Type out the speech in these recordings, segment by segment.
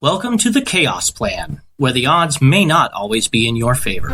Welcome to the Chaos Plan, where the odds may not always be in your favor.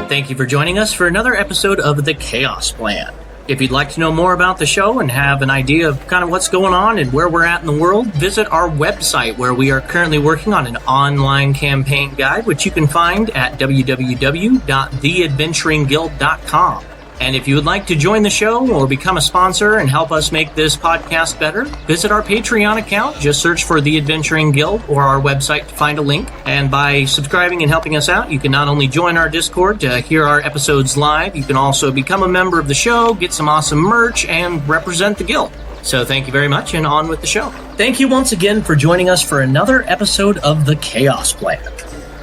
Thank you for joining us for another episode of The Chaos Plan. If you'd like to know more about the show and have an idea of kind of what's going on and where we're at in the world, visit our website where we are currently working on an online campaign guide, which you can find at www.theadventuringguild.com. And if you would like to join the show or become a sponsor and help us make this podcast better, visit our Patreon account. Just search for The Adventuring Guild or our website to find a link. And by subscribing and helping us out, you can not only join our Discord to hear our episodes live, you can also become a member of the show, get some awesome merch, and represent the guild. So thank you very much, and on with the show. Thank you once again for joining us for another episode of The Chaos Plan.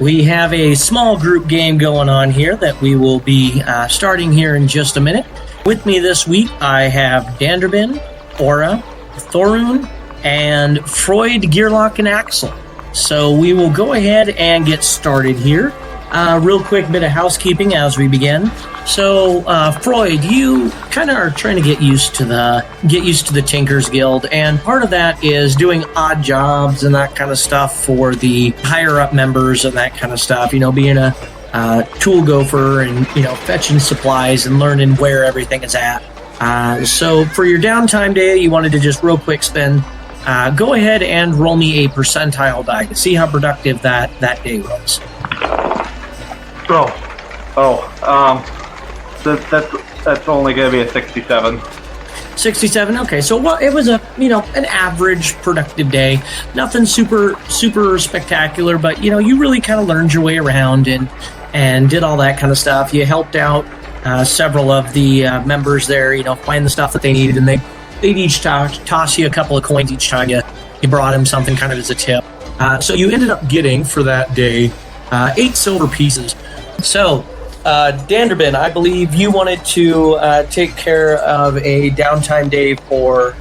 We have a small group game going on here that we will be starting here in just a minute. With me this week, I have Danderbin, Aura, Thorun, and Freaud Gearlock and Axel. So we will go ahead and get started here. Real quick bit of housekeeping as we begin. So, Freud, you kind of are trying to get used to the Tinkers Guild, and part of that is doing odd jobs and that kind of stuff for the higher up members and that kind of stuff. You know, being a tool gopher and fetching supplies and learning where everything is at. So, for your downtime day, you wanted to just real quick spend. Go ahead and roll me a percentile die to see how productive that day was. That's only going to be a 67. 67. Okay, so it was an average productive day. Nothing super spectacular, but you really kind of learned your way around and did all that kind of stuff. You helped out several of the members there. Find the stuff that they needed, and they'd each toss you a couple of coins each time you brought them something kind of as a tip. So you ended up getting for that day 8 silver pieces. So. Danderbin, I believe you wanted to take care of a downtime day for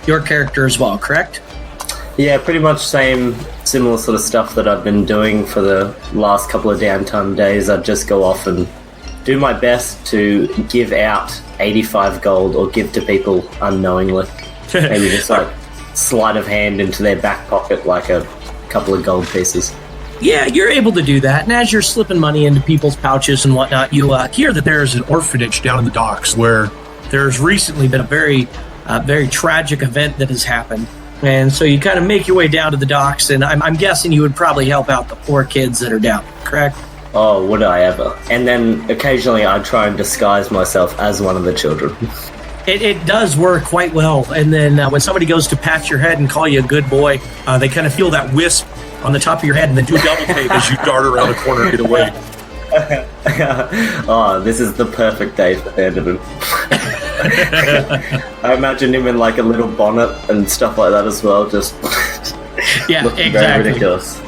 your character as well, correct? Yeah, pretty much similar sort of stuff that I've been doing for the last couple of downtime days. I'd just go off and do my best to give out 85 gold or give to people unknowingly. Maybe just like sleight of hand into their back pocket like a couple of gold pieces. Yeah, you're able to do that, and as you're slipping money into people's pouches and whatnot, you hear that there's an orphanage down in the docks where there's recently been a very tragic event that has happened. And so you kind of make your way down to the docks, and I'm guessing you would probably help out the poor kids that are down, correct? Oh, would I ever? And then occasionally I'd try and disguise myself as one of the children. It does work quite well, and then when somebody goes to pat your head and call you a good boy, they kind of feel that wisp on the top of your head and then do double take as you dart around the corner and get away. Oh, this is the perfect day for Danderbin. I imagine him in like a little bonnet and stuff like that as well, just yeah, looking exactly. Very ridiculous.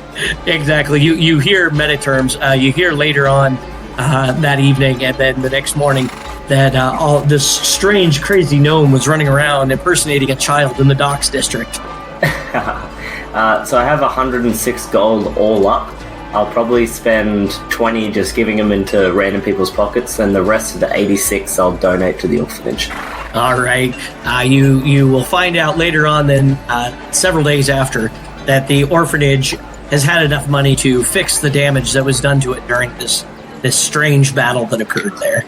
Exactly. You hear meta terms. You hear later on that evening and then the next morning that all this strange, crazy gnome was running around impersonating a child in the docks district. So I have 106 gold all up. I'll probably spend 20 just giving them into random people's pockets, and the rest of the 86 I'll donate to the orphanage. All right. You will find out later on then, several days after, that the orphanage has had enough money to fix the damage that was done to it during this strange battle that occurred there.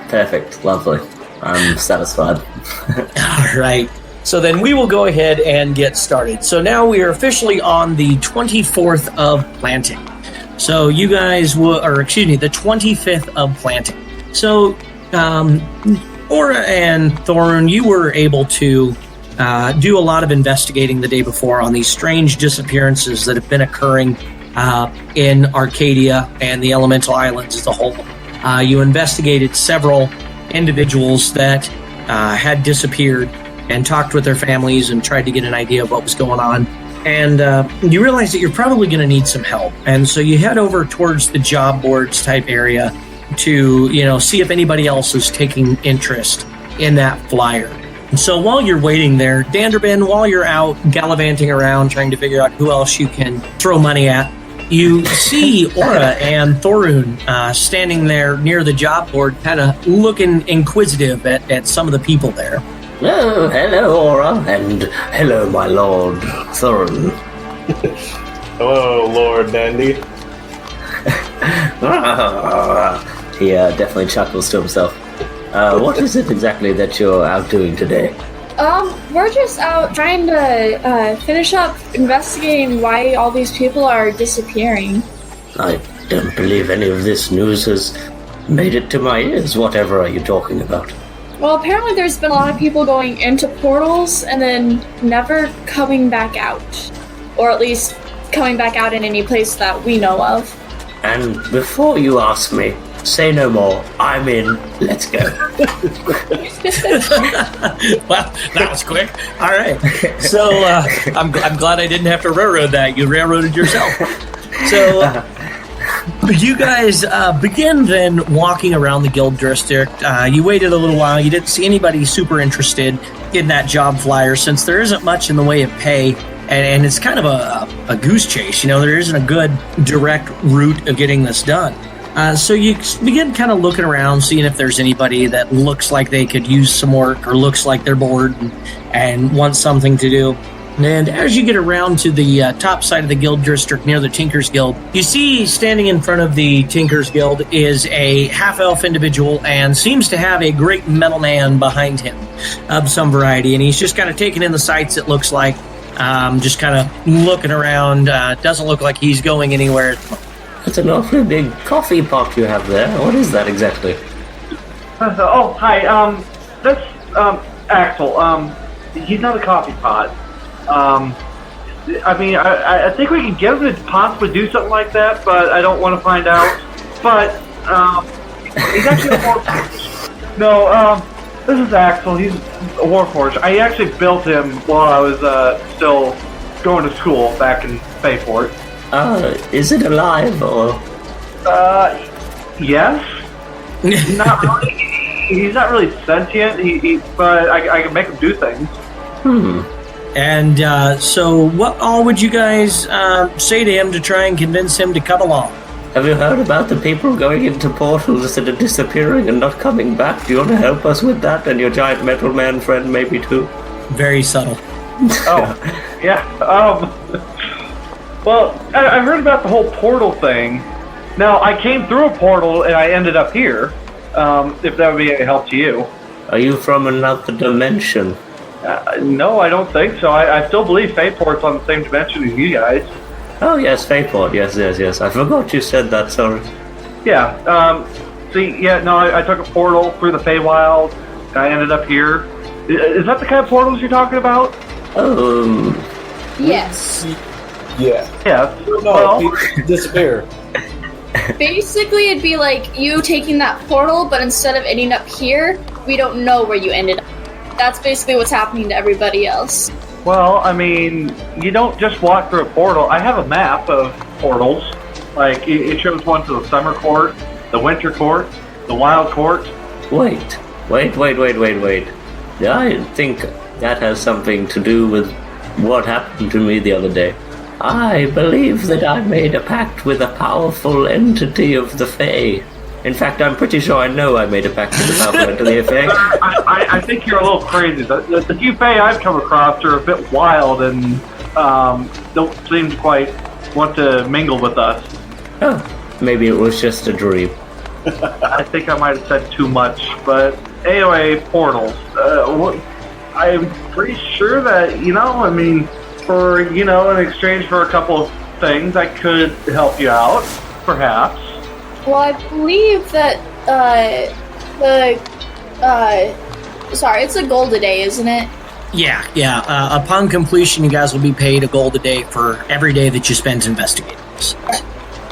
Perfect. Lovely. I'm satisfied. All right. So then we will go ahead and get started. So now we are officially on the 24th of planting. So you guys the 25th of planting. So Aura and Thorun, you were able to do a lot of investigating the day before on these strange disappearances that have been occurring in Arcadia and the Elemental Islands as a whole. You investigated several individuals that had disappeared and talked with their families and tried to get an idea of what was going on. And you realize that you're probably going to need some help. And so you head over towards the job boards type area to, see if anybody else is taking interest in that flyer. And so while you're waiting there, Danderbin, while you're out gallivanting around trying to figure out who else you can throw money at, you see Aura and Thorun standing there near the job board, kind of looking inquisitive at some of the people there. Oh, hello, Aura, and hello, my lord, Thorun. Hello, Lord Dandy. He definitely chuckles to himself. What is it exactly that you're out doing today? We're just out trying to finish up investigating why all these people are disappearing. I don't believe any of this news has made it to my ears. Whatever are you talking about? Well, apparently there's been a lot of people going into portals and then never coming back out. Or at least coming back out in any place that we know of. And before you ask me, say no more. I'm in. Let's go. Well, that was quick. All right. So I'm glad I didn't have to railroad that. You railroaded yourself. So you guys begin then walking around the guild district. You waited a little while. You didn't see anybody super interested in that job flyer since there isn't much in the way of pay. And it's kind of a goose chase. There isn't a good direct route of getting this done. So you begin kind of looking around, seeing if there's anybody that looks like they could use some work or looks like they're bored and want something to do. And as you get around to the top side of the guild district near the Tinker's Guild, you see standing in front of the Tinker's Guild is a half-elf individual and seems to have a great metal man behind him of some variety. And he's just kind of taking in the sights, it looks like, just kind of looking around. Doesn't look like he's going anywhere at the moment. That's an awfully big coffee pot you have there. What is that exactly? Hi. That's Axel. He's not a coffee pot. I think we can get him to possibly do something like that, but I don't want to find out. But he's actually a warforged. No, this is Axel. He's a warforged. I actually built him while I was still going to school back in Bayport. Is it alive, or? Yes. Not really. He's not really sentient, but I can make him do things. And so what all would you guys say to him to try and convince him to come along? Have you heard about the people going into portals that are disappearing and not coming back? Do you want to help us with that? And your giant metal man friend maybe too? Very subtle. Oh, yeah. Well, I heard about the whole portal thing. Now, I came through a portal and I ended up here, if that would be a help to you. Are you from another dimension? No, I don't think so. I still believe Fayport's on the same dimension as you guys. Oh, yes, Fayport. Yes. I forgot you said that, sorry. Yeah, I took a portal through the Feywild, and I ended up here. Is that the kind of portals you're talking about? Yes. Yeah. Yeah. No, people disappear. Basically, it'd be like you taking that portal, but instead of ending up here, we don't know where you ended up. That's basically what's happening to everybody else. Well, I mean, you don't just walk through a portal. I have a map of portals. Like, it shows one to the Summer Court, the Winter Court, the Wild Court. Wait. I think that has something to do with what happened to me the other day. I believe that I made a pact with a powerful entity of the Fae. In fact, I'm pretty sure I know I made a pact with the powerful entity of the Fae. I think you're a little crazy. The few Fae I've come across are a bit wild and don't seem to quite want to mingle with us. Oh, maybe it was just a dream. I think I might have said too much, but anyway, portals. I'm pretty sure that, for, in exchange for a couple of things, I could help you out, perhaps. Well, I believe that, it's a gold a day, isn't it? Yeah. Upon completion, you guys will be paid a gold a day for every day that you spend investigating. this?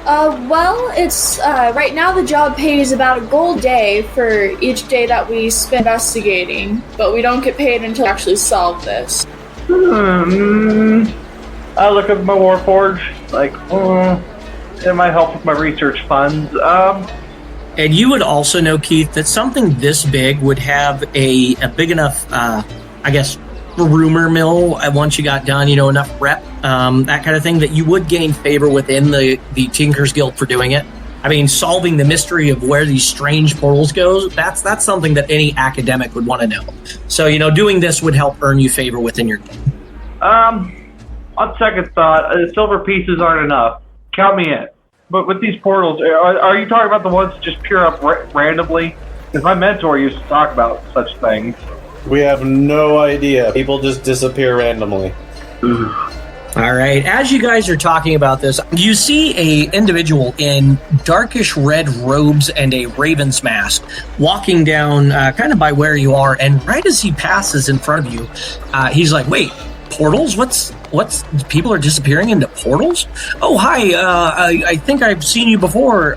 Well, it's, right now the job pays about a gold day for each day that we spend investigating, but we don't get paid until we actually solve this. I look at my Warforge, like, it might help with my research funds. And you would also know, Keith, that something this big would have a big enough, I guess, rumor mill once you got done, enough rep, that kind of thing, that you would gain favor within the Tinkers Guild for doing it. I mean, solving the mystery of where these strange portals go, that's something that any academic would want to know. So, doing this would help earn you favor within your guild. On second thought, silver pieces aren't enough. Count me in. But with these portals, are you talking about the ones that just appear up randomly? Because my mentor used to talk about such things. We have no idea. People just disappear randomly. All right. As you guys are talking about this, you see a individual in darkish red robes and a raven's mask walking down kind of by where you are. And right as he passes in front of you, he's like, wait, portals? What's people are disappearing into portals? Oh, hi. I think I've seen you before.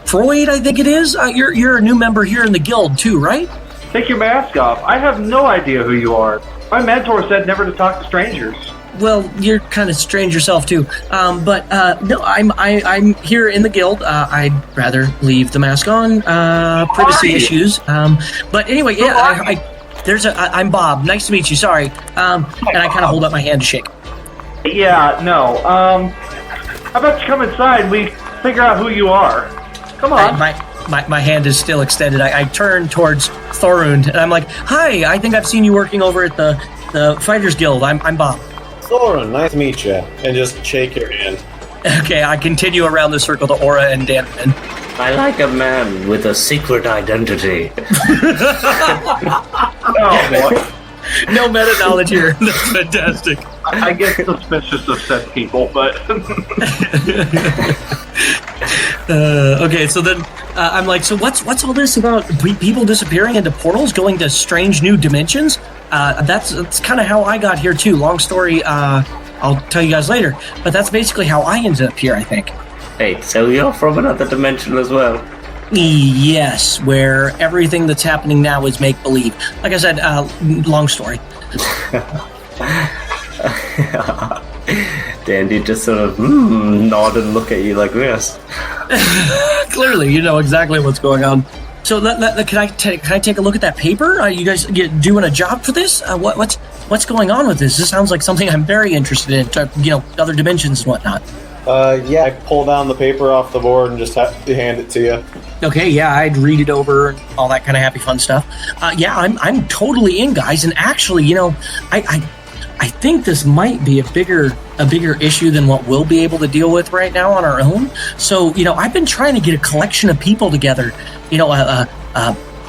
Freaud, I think it is. You're a new member here in the guild too, right? Take your mask off. I have no idea who you are. My mentor said never to talk to strangers. Well, you're kind of strange yourself too. But no, I'm here in the guild. I'd rather leave the mask on. Privacy issues. But anyway, yeah. I'm Bob. Nice to meet you. Sorry. And I kind of hold up my hand to shake. Yeah. No. How about you come inside and we figure out who you are? Come on. My hand is still extended. I turn towards Thorun and I'm like, "Hi, I think I've seen you working over at the Fighters Guild. I'm Bob." Thorun, nice to meet you. And just shake your hand. Okay, I continue around the circle to Aura and Danderbin. I like a man with a secret identity. Oh, boy. No meta knowledge here. That's fantastic. I get suspicious of said people, but... Okay, so then I'm like, so what's all this about people disappearing into portals, going to strange new dimensions? That's kind of how I got here too. Long story, I'll tell you guys later. But that's basically how I ended up here, I think. Hey, so you're from another dimension as well? Yes, where everything that's happening now is make-believe. Like I said, long story. Dandy just sort of nod and look at you like this. Clearly, you know exactly what's going on. So, can I take a look at that paper? You guys doing a job for this? What's going on with this? This sounds like something I'm very interested in. Other dimensions and whatnot. Yeah, I pull down the paper off the board and just hand it to you. Okay, yeah, I'd read it over, all that kind of happy fun stuff. Yeah, I'm totally in, guys. And actually, I think this might be a bigger issue than what we'll be able to deal with right now on our own. So, I've been trying to get a collection of people together,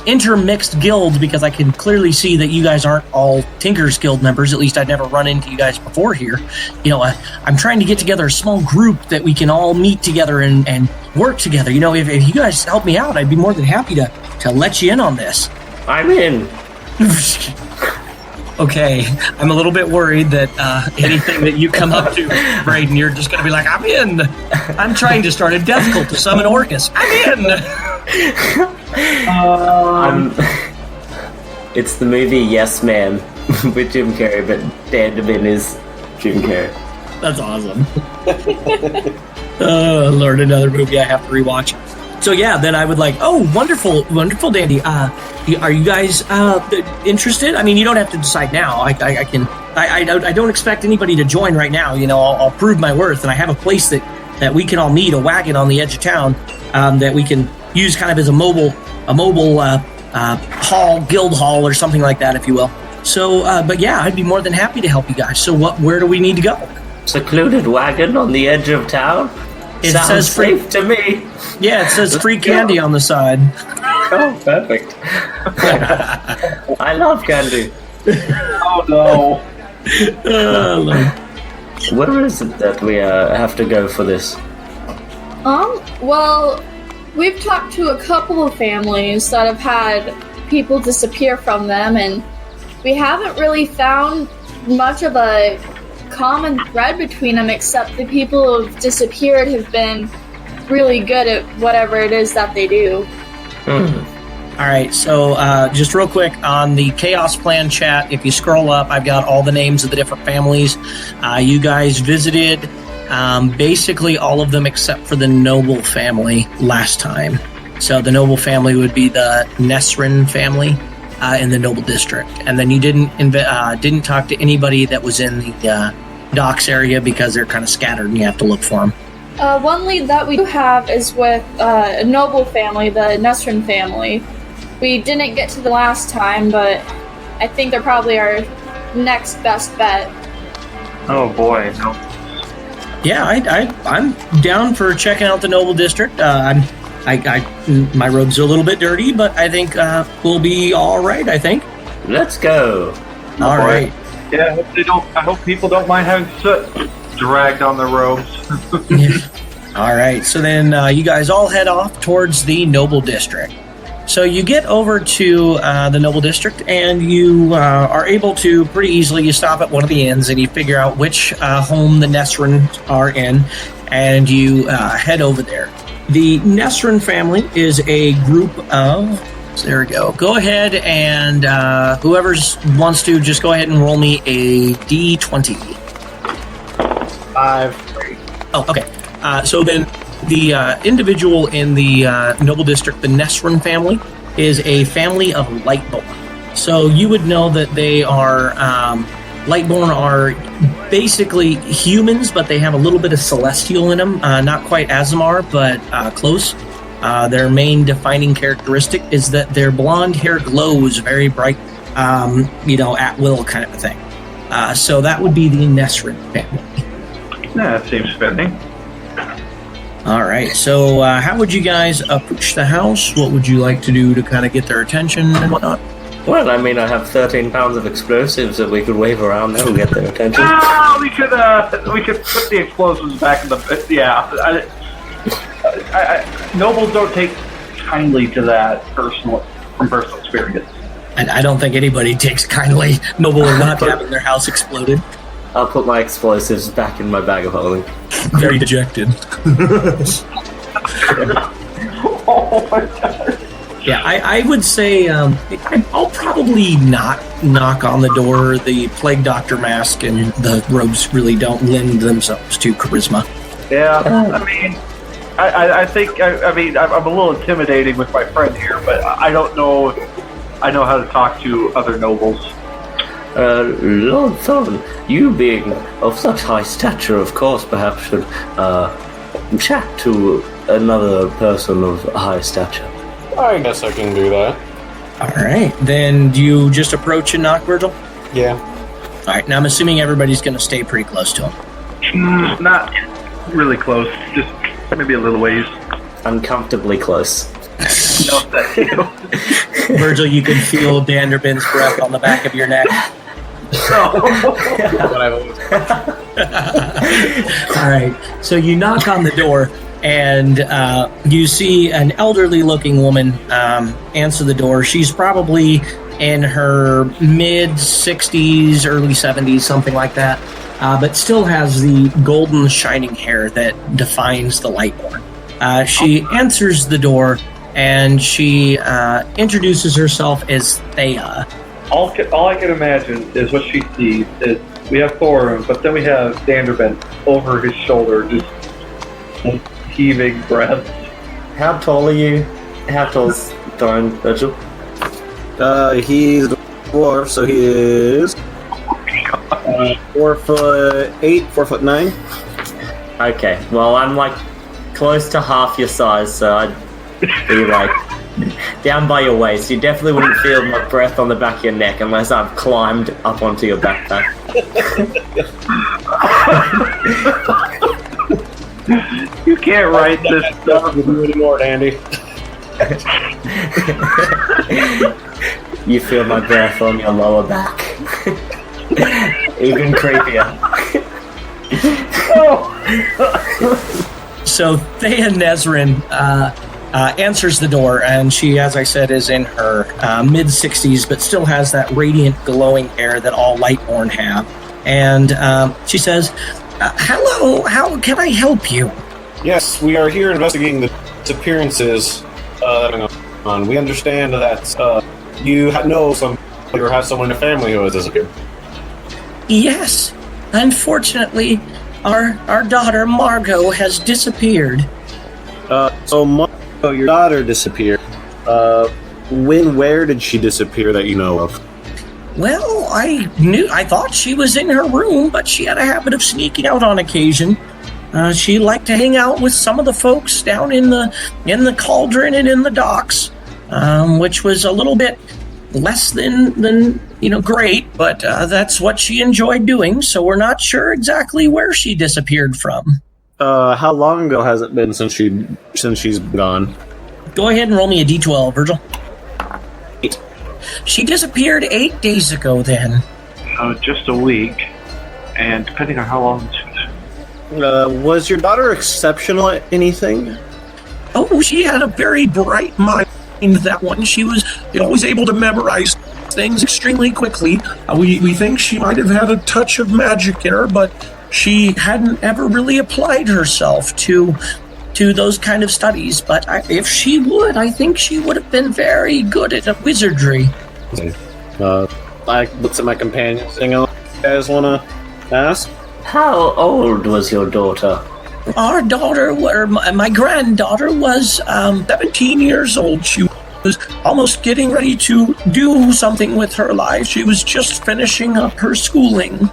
intermixed guild, because I can clearly see that you guys aren't all Tinkers Guild members. At least I'd never run into you guys before here. I'm trying to get together a small group that we can all meet together and work together. If you guys help me out, I'd be more than happy to let you in on this. I'm in. Okay, I'm a little bit worried that anything that you come up to, Braden, you're just going to be like, I'm in. I'm trying to start a death cult to summon Orcus. I'm in. It's the movie Yes Man with Jim Carrey, but Danderbin is Jim Carrey. That's awesome. Lord, another movie I have to rewatch. So yeah, then I would like, oh, wonderful, Dandy. Are you guys interested? I mean, you don't have to decide now. I don't expect anybody to join right now. I'll prove my worth, and I have a place that we can all meet, a wagon on the edge of town, that we can use kind of as a mobile hall, guild hall, or something like that, if you will. So, but yeah, I'd be more than happy to help you guys. So, where do we need to go? Secluded wagon on the edge of town. It Sounds says free safe to me. Yeah, it says free candy on the side. Oh, perfect. I love candy. Oh no. Where is it that we have to go for this? Well, we've talked to a couple of families that have had people disappear from them, and we haven't really found much of a common thread between them, except the people who've disappeared have been really good at whatever it is that they do. All right, so just real quick, on the Chaos Plan chat, if you scroll up, I've got all the names of the different families. You guys visited basically all of them except for the Noble family last time. So the Noble family would be the Nesrin family in the Noble District. And then you didn't talk to anybody that was in the docks area because they're kind of scattered and you have to look for them. One lead that we do have is with a Noble family, the Nesrin family. We didn't get to the last time, but I think they're probably our next best bet. Oh boy. No. Yeah, I'm down for checking out the Noble District. My robes are a little bit dirty, but I think we'll be all right. I think. Let's go. All right. Yeah, I hope people don't mind having soot dragged on their robes. All right. So then you guys all head off towards the Noble District. So you get over to the Noble District, and you are able to pretty easily, you stop at one of the inns, and you figure out which home the Nesrin are in, and you head over there. The Nesrin family is a group of... So there we go. Go ahead, and whoever wants to, just go ahead and roll me a D20. 5. Oh, okay. So then... The individual in the Noble District, the Nesrin family, is a family of Lightborn. So you would know that they are, Lightborn are basically humans, but they have a little bit of celestial in them. Not quite Azamar, but close. Their main defining characteristic is that their blonde hair glows very bright, at will kind of a thing. So that would be the Nesrin family. Yeah, that seems fitting. All right, so how would you guys approach the house? What would you like to do to kind of get their attention and whatnot? Well, I mean, I have 13 pounds of explosives that we could wave around. That will get their attention. We could put the explosives back in the... Yeah. Nobles don't take kindly to that from personal experience. And I don't think anybody takes kindly Noble or not having their house exploded. I'll put my explosives back in my bag of holding. Very dejected. Oh my god. Yeah, I would say I'll probably not knock on the door. The Plague Doctor mask and the robes really don't lend themselves to charisma. Yeah, I mean, I think, I'm a little intimidating with my friend here, but I don't know if I know how to talk to other nobles. Lord Thorun, you being of such high stature, of course, perhaps should chat to another person of high stature. I guess I can do that. All right, then do you just approach and knock, Vergil? Yeah. All right, now I'm assuming everybody's going to stay pretty close to him. Not really close, just maybe a little ways. Uncomfortably close. No, thank you. Vergil, you can feel Danderbin's breath on the back of your neck. All right, so you knock on the door, and you see an elderly-looking woman answer the door. She's probably in her mid-60s, early 70s, something like that, but still has the golden shining hair that defines the Lightborn. She answers the door, and she introduces herself as Thea. All I can imagine is what she sees is we have Thorun, but then we have Danderbin over his shoulder, just heaving breaths. How tall are you? How tall is Thorun, Vergil? He's a dwarf, so he is 4'8", 4'9". Okay, well, I'm like close to half your size, so I'd be like down by your waist. You definitely wouldn't feel my breath on the back of your neck unless I've climbed up onto your backpack. You can't write this stuff anymore, Andy. You feel my breath on your lower back. Even creepier. So Thea Nesrin answers the door, and she, as I said, is in her mid-60s, but still has that radiant, glowing hair that all Lightborn have. and she says, "Hello, how can I help you?" Yes, we are here investigating the disappearances that are going on. We understand that you know somebody or have someone in your family who has disappeared. Yes, unfortunately, our daughter Margot has disappeared. So Margot, your daughter disappeared. Where did she disappear that you know of? Well, I thought she was in her room, but she had a habit of sneaking out on occasion. She liked to hang out with some of the folks down in the cauldron and in the docks, which was a little bit less than great, but that's what she enjoyed doing. So we're not sure exactly where she disappeared from. How long ago has it been since she's gone? Go ahead and roll me a d12, Vergil. 8. She disappeared 8 days ago. Then. Just a week, and depending on how long. Was your daughter exceptional at anything? Oh, she had a very bright mind, that one. She was always able to memorize things extremely quickly. We think she might have had a touch of magic in her, but she hadn't ever really applied herself to those kind of studies. But if she would, I think she would have been very good at wizardry. I looked at my companions. Anything else you guys want to ask? How old was your daughter? Our daughter, my granddaughter, was 17 years old. She was almost getting ready to do something with her life. She was just finishing up her schooling.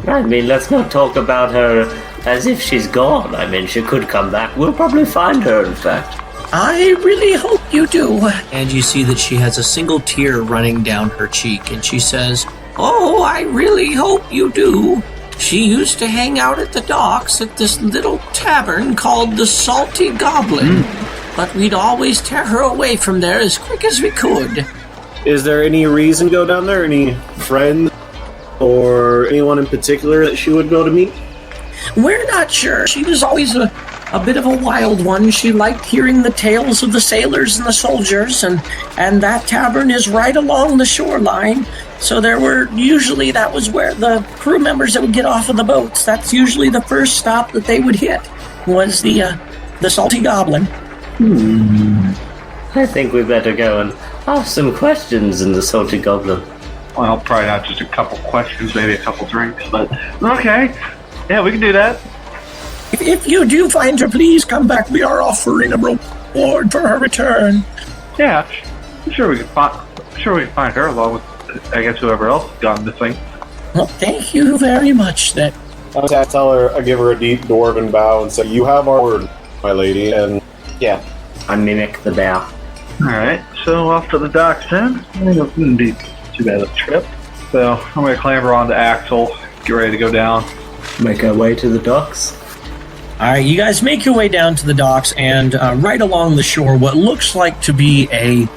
I mean, let's not talk about her as if she's gone. I mean, she could come back. We'll probably find her, in fact. I really hope you do. And you see that she has a single tear running down her cheek, and she says, "Oh, I really hope you do. She used to hang out at the docks at this little tavern called the Salty Goblin, but we'd always tear her away from there as quick as we could." Is there any reason to go down there? Any friends or anyone in particular that she would go to meet? We're not sure. She was always a bit of a wild one. She liked hearing the tales of the sailors and the soldiers, and that tavern is right along the shoreline. So that was where the crew members that would get off of the boats, that's usually the first stop that they would hit, was the Salty Goblin. I think we better go and ask some questions in the Salty Goblin. Well, probably not just a couple questions, maybe a couple drinks, but okay. Yeah, we can do that. If you do find her, please come back. We are offering a reward for her return. Yeah, I'm sure we can find her along with, I guess, whoever else has gone missing. Well, thank you very much. Then I give her a deep dwarven bow and say, "You have our word, my lady," and yeah. I mimic the bow. Alright, so off to the docks then. It wouldn't be too bad of a trip. So I'm going to clamber onto Axel, get ready to go down. Make our way to the docks. All right, you guys make your way down to the docks, and right along the shore, what looks like to be a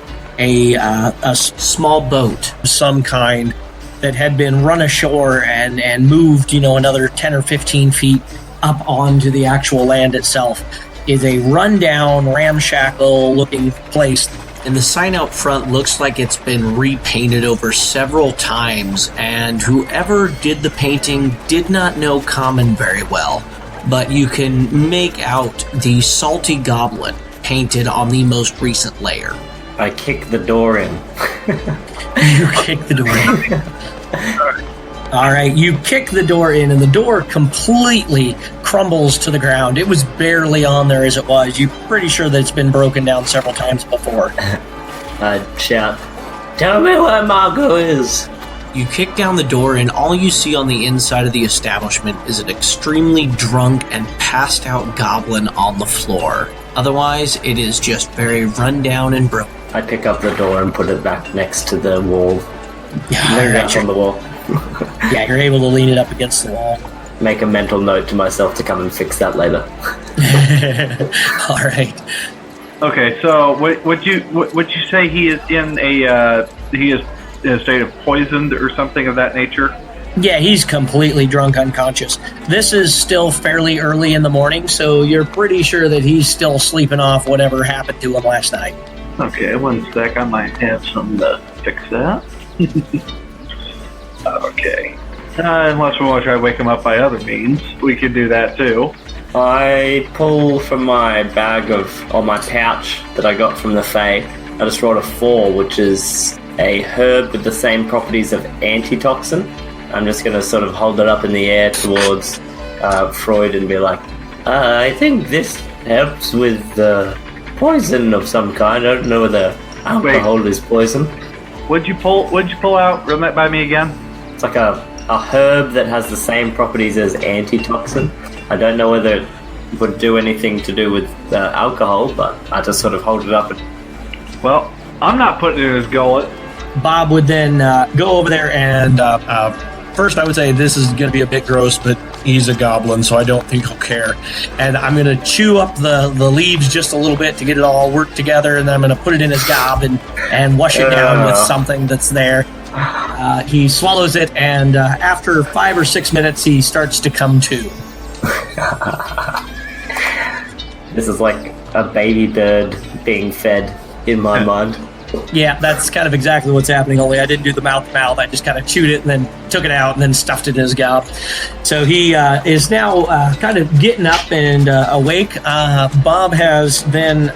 small boat of some kind that had been run ashore and moved, another 10 or 15 feet up onto the actual land itself, is a rundown, ramshackle-looking place. And the sign out front looks like it's been repainted over several times, and whoever did the painting did not know Common very well. But you can make out the Salty Goblin painted on the most recent layer. I kick the door in. You kick the door in. All right, you kick the door in, and the door completely crumbles to the ground. It was barely on there as it was. You're pretty sure that it's been broken down several times before. I shout, "Tell me where Margot is!" You kick down the door, and all you see on the inside of the establishment is an extremely drunk and passed out goblin on the floor. Otherwise, it is just very run down and broken. I pick up the door and put it back next to the wall. Lean it on the wall. Yeah, you're able to lean it up against the wall. Make a mental note to myself to come and fix that later. All right. Okay, so would you say he is in a state of poisoned or something of that nature? Yeah, he's completely drunk, unconscious. This is still fairly early in the morning, so you're pretty sure that he's still sleeping off whatever happened to him last night. Okay, one sec. I might have something to fix that. Okay. Unless we want to try to wake him up by other means. We could do that too. I pull from my bag or my pouch that I got from the Fae. I just rolled a 4, which is a herb with the same properties of antitoxin. I'm just going to sort of hold it up in the air towards Freud and be like, I think this helps with poison of some kind. I don't know whether alcohol is poison. What'd you pull out? Run that by me again. It's like a herb that has the same properties as antitoxin. I don't know whether it would do anything to do with alcohol, but I just sort of hold it up. Well, I'm not putting it in his gullet. Bob would then go over there and first I would say this is going to be a bit gross, but he's a goblin, so I don't think he'll care. And I'm going to chew up the leaves just a little bit to get it all worked together, and then I'm going to put it in his gob and wash it down with something that's there. He swallows it, and after 5 or 6 minutes, he starts to come to. This is like a baby bird being fed in my mind. Yeah, that's kind of exactly what's happening, only I didn't do the mouth-to-mouth. I just kind of chewed it and then took it out and then stuffed it in his gob. So he is now kind of getting up and awake. Bob has then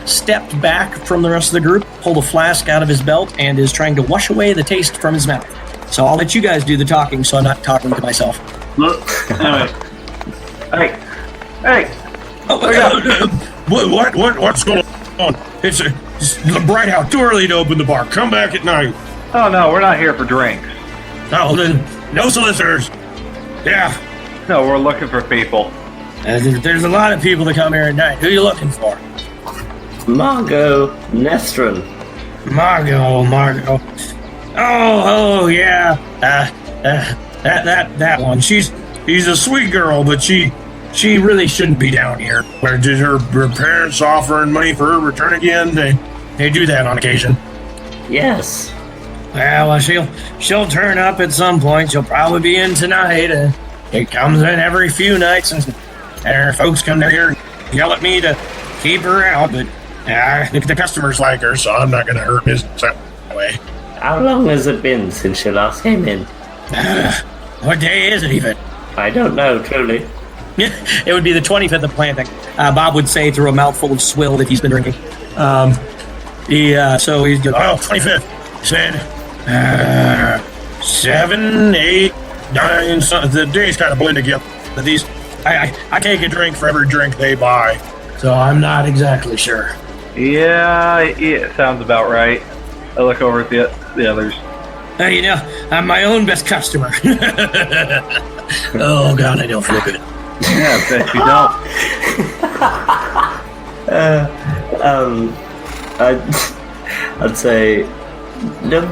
stepped back from the rest of the group, pulled a flask out of his belt, and is trying to wash away the taste from his mouth. So I'll let you guys do the talking so I'm not talking to myself. Look, Hey! What's going on? It's the bright out. Too early to open the bar. Come back at night. Oh no, we're not here for drinks. Oh, then no solicitors. Yeah. No, we're looking for people. There's a lot of people that come here at night. Who are you looking for? Margot Nelson. Margot. Oh, yeah. That one. She's a sweet girl, but she really shouldn't be down here. Where did her parents offering money for her return again? They do that on occasion. Yes. Well, she'll turn up at some point. She'll probably be in tonight. It comes in every few nights, and her folks come down here and yell at me to keep her out. But The customers like her, so I'm not going to hurt business that way. How long has it been since you last came in? What day is it even? I don't know, truly. It would be the 25th of planting. Bob would say through a mouthful of swill that he's been drinking. So he's good. Oh, 25th. Said 7, 8, 9. The days kind of blend together. But these, I take a drink for every drink they buy. So I'm not exactly sure. Yeah, it sounds about right. I look over at the others. I'm my own best customer. Oh, God, I don't feel good. Yeah, I bet you don't. I'd say,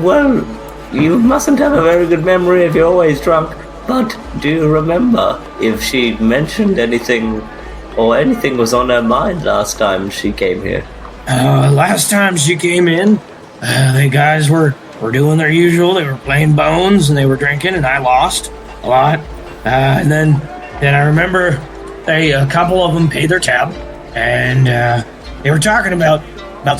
well, you mustn't have a very good memory if you're always drunk. But do you remember if she mentioned anything or anything was on her mind last time she came here? Last time she came in, the guys were doing their usual. They were playing bones and they were drinking, and I lost a lot. And then I remember a couple of them paid their tab, and they were talking about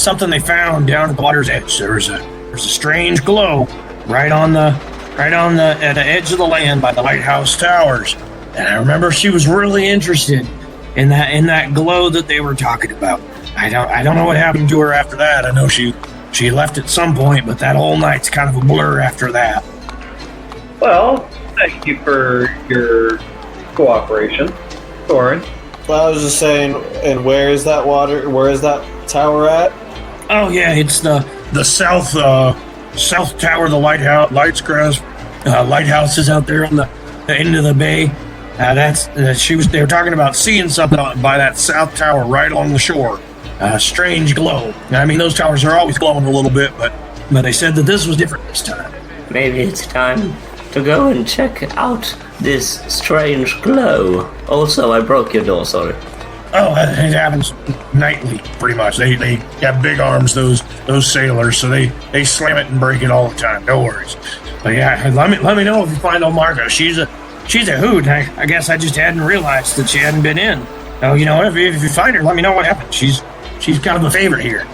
something they found down at the water's edge. There's a strange glow right on the at the edge of the land by the Lighthouse towers. And I remember she was really interested in that glow that they were talking about. I don't know what happened to her after that. I know she left at some point, but that whole night's kind of a blur after that. Well, thank you for your cooperation, Thorun. Well, I was just saying, and where is that water? Where is that tower at? Oh yeah, it's the south tower of the lighthouse. Lighthouse is out there on the end of the bay. They were talking about seeing something by that south tower right along the shore. Strange glow. I mean, those towers are always glowing a little bit, but they said that this was different this time. Maybe it's time to go and check out this strange glow. Also, I broke your door, sorry. Oh, it happens nightly, pretty much. They have big arms, those sailors, so they slam it and break it all the time. No worries. But yeah, let me know if you find old Margot. She's a hoot. I guess I just hadn't realized that she hadn't been in. Oh, if you find her, let me know what happened. She's kind of a favorite here.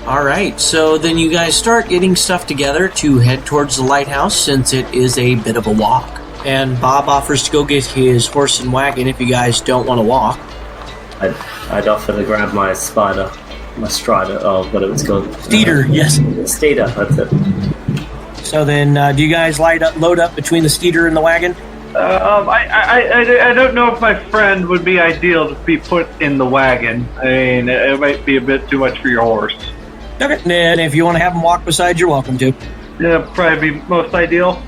Alright, so then you guys start getting stuff together to head towards the lighthouse, since it is a bit of a walk. and Bob offers to go get his horse and wagon if you guys don't want to walk. I'd offer to grab my strider, whatever it's called. Steeder, yes. Steeder, that's it. So then, do you guys load up between the steeder and the wagon? I don't know if my friend would be ideal to be put in the wagon. I mean, it might be a bit too much for your horse. Okay, and if you want to have him walk beside, you're welcome to. Yeah, probably be most ideal.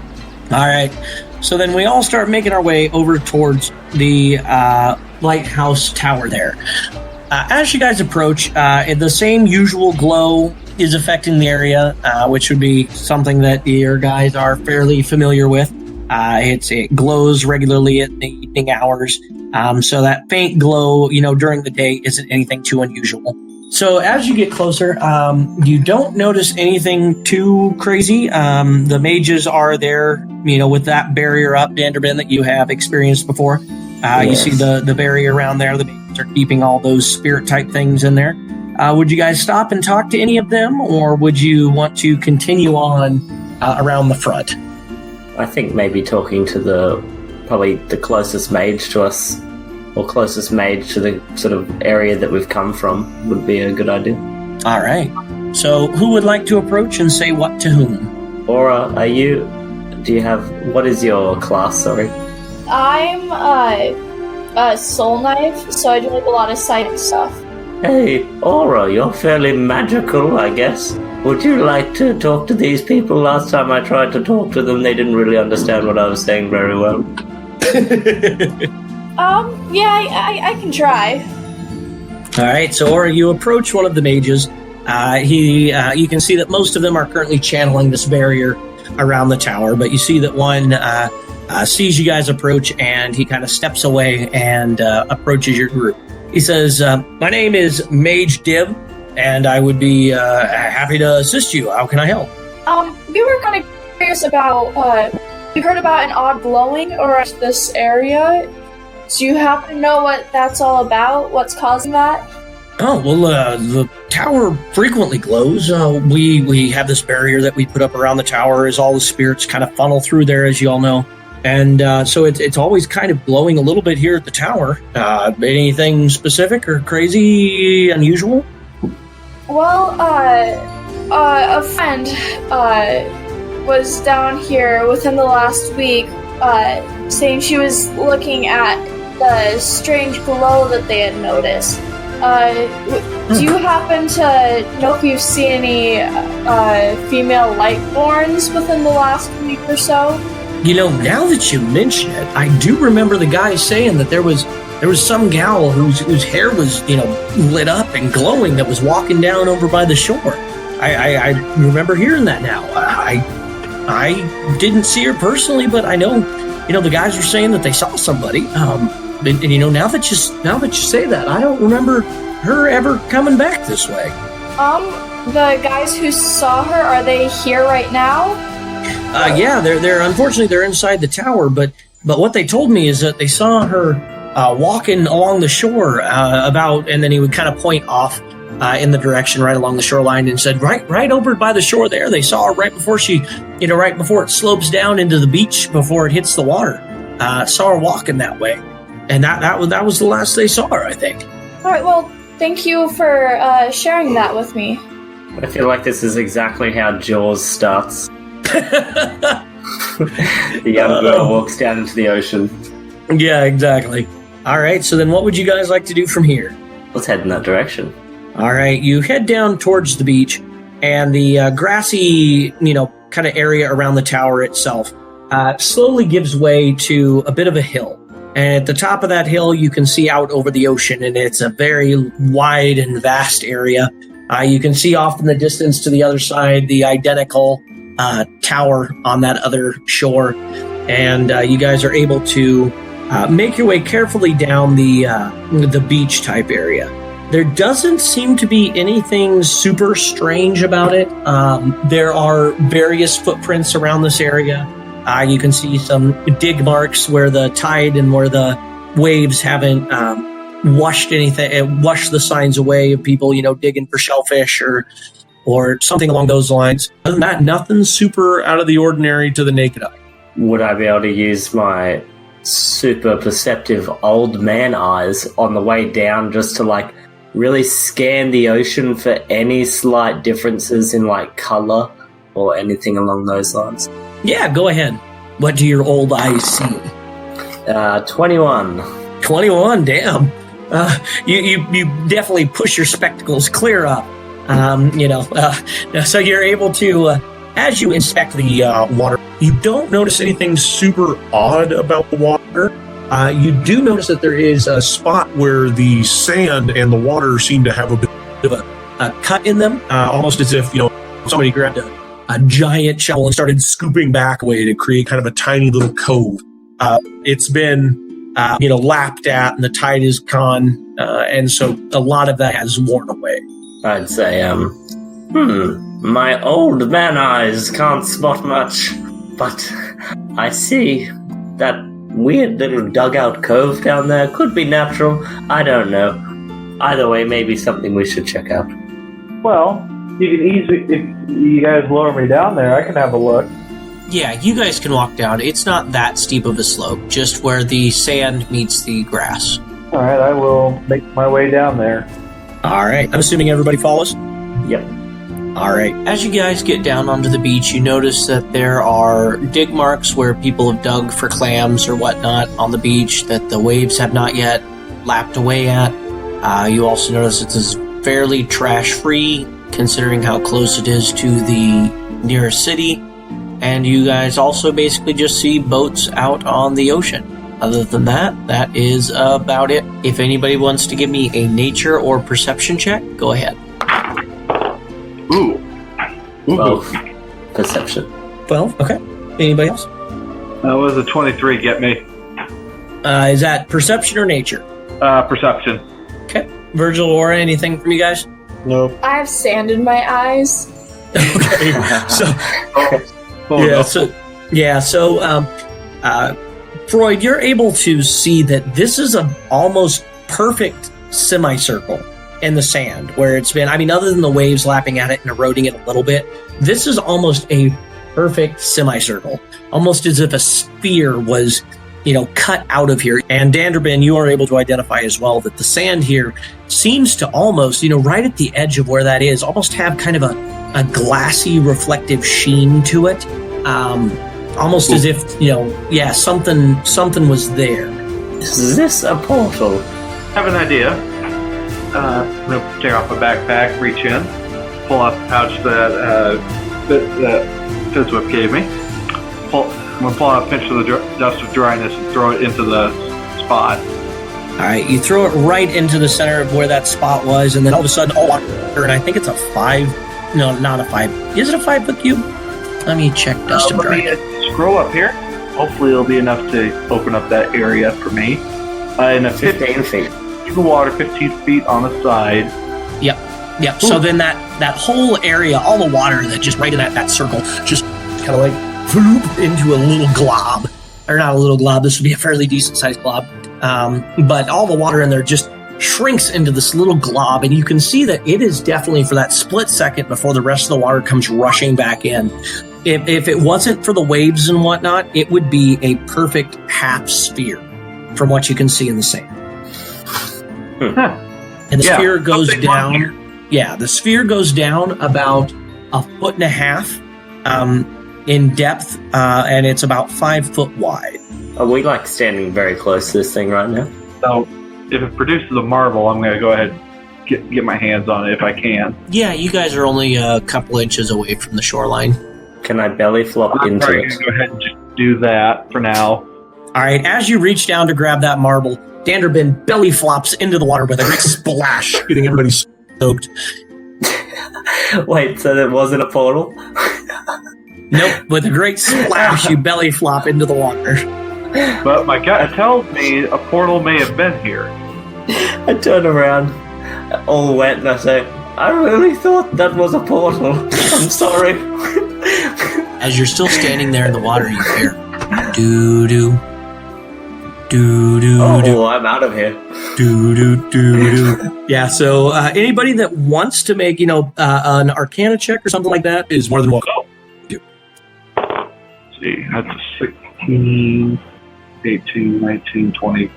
All right. So then we all start making our way over towards the Lighthouse Tower there. As you guys approach, the same usual glow is affecting the area, which would be something that your guys are fairly familiar with. It glows regularly at the evening hours, so that faint glow, during the day isn't anything too unusual. So as you get closer, you don't notice anything too crazy. The mages are there, with that barrier up, Danderbin, that you have experienced before. Yes. You see the barrier around there. The mages are keeping all those spirit-type things in there. Would you guys stop and talk to any of them, or would you want to continue on around the front? I think maybe talking to probably the closest mage to us, or closest mage to the sort of area that we've come from, would be a good idea. All right. So who would like to approach and say what to whom? Aura, what is your class, sorry? I'm a soul knife, so I do like a lot of psychic stuff. Hey, Aura, you're fairly magical, I guess. Would you like to talk to these people? Last time I tried to talk to them, they didn't really understand what I was saying very well. Yeah, I can try. All right, so Aura, you approach one of the mages. You can see that most of them are currently channeling this barrier around the tower, but you see that one sees you guys approach, and he kind of steps away and approaches your group. He says, my name is Mage Dib, and I would be happy to assist you. How can I help? We were kind of curious about, we heard about an odd glowing around this area. Do you happen to know what that's all about? What's causing that? Oh, well, the tower frequently glows. We have this barrier that we put up around the tower as all the spirits kind of funnel through there, as you all know. And so it's always kind of glowing a little bit here at the tower. Anything specific or crazy, unusual? Well, a friend was down here within the last week saying she was looking at the strange glow that they had noticed. Do you happen to know if you've seen any female Lightborns within the last week or so? Now that you mention it, I do remember the guy saying that there was some gal whose hair was, lit up and glowing that was walking down over by the shore. I remember hearing that now. I didn't see her personally, but I know, the guys were saying that they saw somebody. Now that you say that, I don't remember her ever coming back this way. The guys who saw her, are they here right now? Yeah, they're unfortunately they're inside the tower, but what they told me is that they saw her walking along the shore and then he would kind of point off in the direction right along the shoreline and said right over by the shore there. They saw her right before right before it slopes down into the beach before it hits the water. Saw her walking that way, and that was the last they saw her, I think. All right, well, thank you for sharing that with me. I feel like this is exactly how Jaws starts. The young girl walks down into the ocean. Yeah, exactly. All right, so then what would you guys like to do from here? Let's head in that direction. All right, you head down towards the beach, and the grassy, kind of area around the tower itself slowly gives way to a bit of a hill. And at the top of that hill, you can see out over the ocean, and it's a very wide and vast area. You can see off in the distance to the other side the identical tower on that other shore, and you guys are able to make your way carefully down the beach type area. There doesn't seem to be anything super strange about it. There are various footprints around this area. You can see some dig marks where the tide and where the waves haven't washed the signs away of people, digging for shellfish or something along those lines. Other than that, nothing super out of the ordinary to the naked eye. would I be able to use my super perceptive old man eyes on the way down just to, like, really scan the ocean for any slight differences in, like, color or anything along those lines? Yeah, go ahead. What do your old eyes see? 21. 21, damn. You definitely push your spectacles clear up. So you're able to, as you inspect the water, you don't notice anything super odd about the water. You do notice that there is a spot where the sand and the water seem to have a bit of a cut in them, almost as if, somebody grabbed a giant shovel and started scooping back away to create kind of a tiny little cove. It's been, lapped at, and the tide is gone, and so a lot of that has worn away. I'd say, my old man eyes can't spot much, but I see that weird little dugout cove down there. Could be natural, I don't know. Either way, maybe something we should check out. Well, you can easily, if you guys lower me down there, I can have a look. Yeah, you guys can walk down. It's not that steep of a slope, just where the sand meets the grass. All right, I will make my way down there. All right, I'm assuming everybody follows? Yep. All right. As you guys get down onto the beach, you notice that there are dig marks where people have dug for clams or whatnot on the beach that the waves have not yet lapped away at. You also notice it is fairly trash-free, considering how close it is to the nearest city. And you guys also basically just see boats out on the ocean. Other than that, that is about it. If anybody wants to give me a nature or perception check, go ahead. Ooh. 12. Perception. 12? Okay. Anybody else? That was a 23, get me. Is that perception or nature? Perception. Okay. Virgil or anything from you guys? Nope. I have sand in my eyes. Okay. Freud, you're able to see that this is a almost perfect semicircle in the sand where it's been, other than the waves lapping at it and eroding it a little bit, this is almost a perfect semicircle, almost as if a sphere was, cut out of here. And Danderbin, you are able to identify as well that the sand here seems to almost, right at the edge of where that is, almost have kind of a glassy reflective sheen to it. Almost as if, something was there. Is this a portal? I have an idea. I'm going to take off my backpack, reach in, pull out the pouch that Fizzwhip gave me. I'm going to pull out a pinch of the dust of dryness and throw it into the spot. All right, you throw it right into the center of where that spot was, and then all of a sudden, and I think it's a 5. No, not a 5. Is it a 5-foot cube? Let me check dust of dryness. Scroll up here. Hopefully it'll be enough to open up that area for me. In a 15 feet. In the water, 15 feet on the side. Yep. So then that whole area, all the water that just right in that circle, just kind of like floop into a little glob. Or not a little glob, this would be a fairly decent sized glob. But all the water in there just shrinks into this little glob, and you can see that it is definitely for that split second before the rest of the water comes rushing back in. If it wasn't for the waves and whatnot, it would be a perfect half sphere from what you can see in the sand. And the sphere goes down. Yeah, the sphere goes down about 1.5 feet in depth, and it's about 5 foot wide. Are we standing very close to this thing right now? So if it produces a marble, I'm going to go ahead and get my hands on it if I can. Yeah, you guys are only a couple inches away from the shoreline. Can I belly flop into it? I'm going to go ahead and just do that for now. All right, as you reach down to grab that marble, Danderbin belly flops into the water with a great splash, getting everybody soaked. Wait, so there wasn't a portal? Nope, with a great splash, you belly flop into the water. But my gut tells me a portal may have been here. I turn around, all wet, and I say, I really thought that was a portal. I'm sorry. As you're still standing there in the water, you hear doo-doo. Doo-doo-doo. Oh, I'm out of here. Doo-doo-doo-doo. Yeah, so anybody that wants to make, an Arcana check or something like that is more than welcome. Let's see, that's a 6. 17, 18, 19, 20.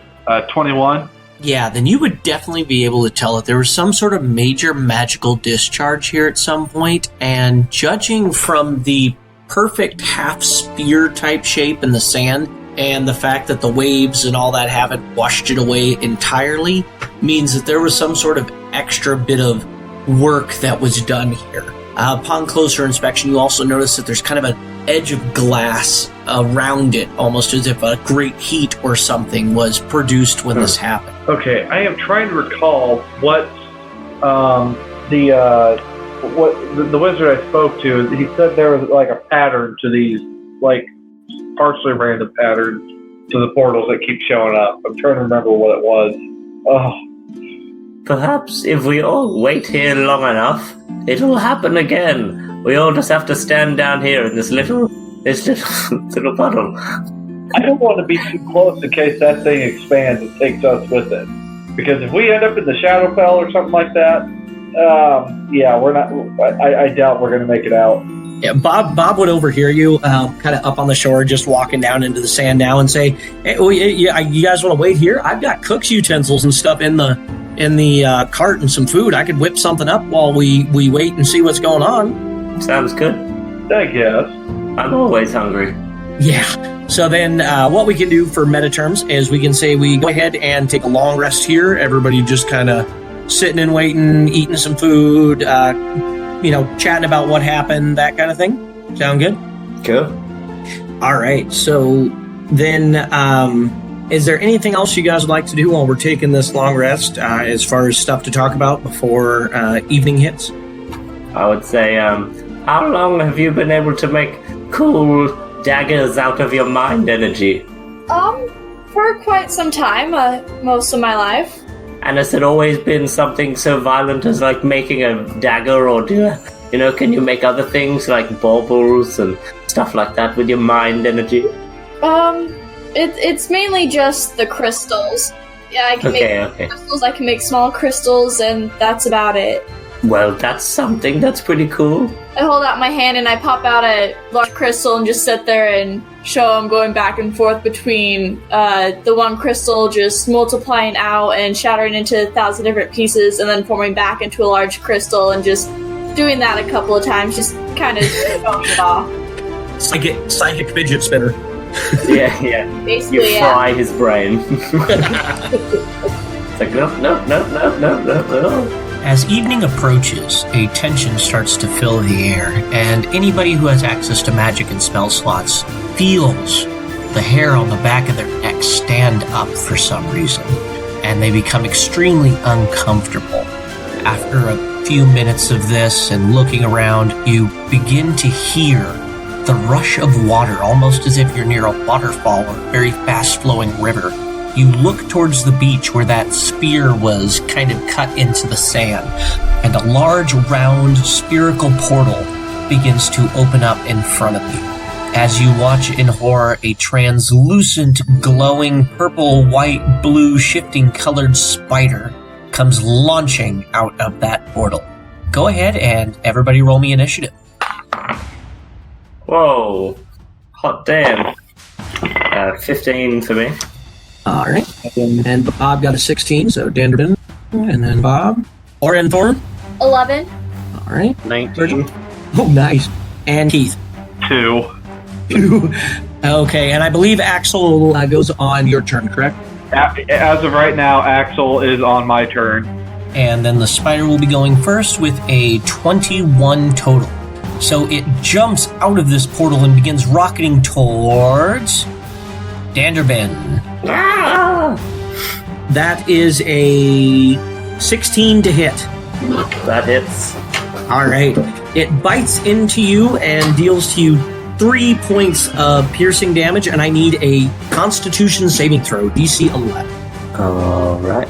21. Yeah, then you would definitely be able to tell that there was some sort of major magical discharge here at some point, and judging from the perfect half-sphere type shape in the sand, and the fact that the waves and all that haven't washed it away entirely, means that there was some sort of extra bit of work that was done here. Upon closer inspection, you also notice that there's kind of an edge of glass around it, almost as if a great heat or something was produced when this happened. Okay, I am trying to recall what the wizard I spoke to. He said there was like a pattern to these, like partially random patterns to the portals that keep showing up. I'm trying to remember what it was. Oh, Perhaps if we all wait here long enough, it'll happen again. We all just have to stand down here in this little puddle. I don't want to be too close in case that thing expands and takes us with it. Because if we end up in the Shadowfell or something like that, we're not. I doubt we're going to make it out. Yeah, Bob would overhear you, kind of up on the shore, just walking down into the sand now, and say, "Hey, you guys want to wait here? I've got cook's utensils and stuff in the cart and some food. I could whip something up while we wait and see what's going on." Sounds good. I guess. I'm always hungry. Yeah. So then what we can do for meta terms is we can say we go ahead and take a long rest here. Everybody just kind of sitting and waiting, eating some food, chatting about what happened, that kind of thing. Sound good? Cool. All right. So then is there anything else you guys would like to do while we're taking this long rest as far as stuff to talk about before evening hits? I would say, how long have you been able to make cool daggers out of your mind energy? For quite some time, most of my life. And has it always been something so violent as like making a dagger, or can you make other things like baubles and stuff like that with your mind energy? It's mainly just the crystals. Yeah, I can make crystals, I can make small crystals, and that's about it. Well, that's something. That's pretty cool. I hold out my hand and I pop out a large crystal and just sit there and show them going back and forth between the one crystal just multiplying out and shattering into 1,000 different pieces and then forming back into a large crystal, and just doing that a couple of times, just kind of showing it off. Psychic fidget spinner. Yeah. Basically, you fry his brain. It's like, no. As evening approaches, a tension starts to fill the air, and anybody who has access to magic and spell slots feels the hair on the back of their neck stand up for some reason, and they become extremely uncomfortable. After a few minutes of this and looking around, you begin to hear the rush of water, almost as if you're near a waterfall or a very fast-flowing river. You look towards the beach where that spear was kind of cut into the sand, and a large, round, spherical portal begins to open up in front of you. As you watch in horror, a translucent, glowing, purple, white, blue, shifting colored spider comes launching out of that portal. Go ahead and everybody roll me initiative. Whoa. Hot damn. 15 for me. All right. And Bob got a 16, so Danderbin. And then Bob. And Thorun. 11. All right. 19. Vergil. Oh, nice. And Keith. 2. Okay, and I believe Axel goes on your turn, correct? As of right now, Axel is on my turn. And then the spider will be going first with a 21 total. So it jumps out of this portal and begins rocketing towards Danderbin. Ah! That is a 16 to hit. That hits. All right. It bites into you and deals to you 3 points of piercing damage, and I need a Constitution saving throw, DC 11. All right.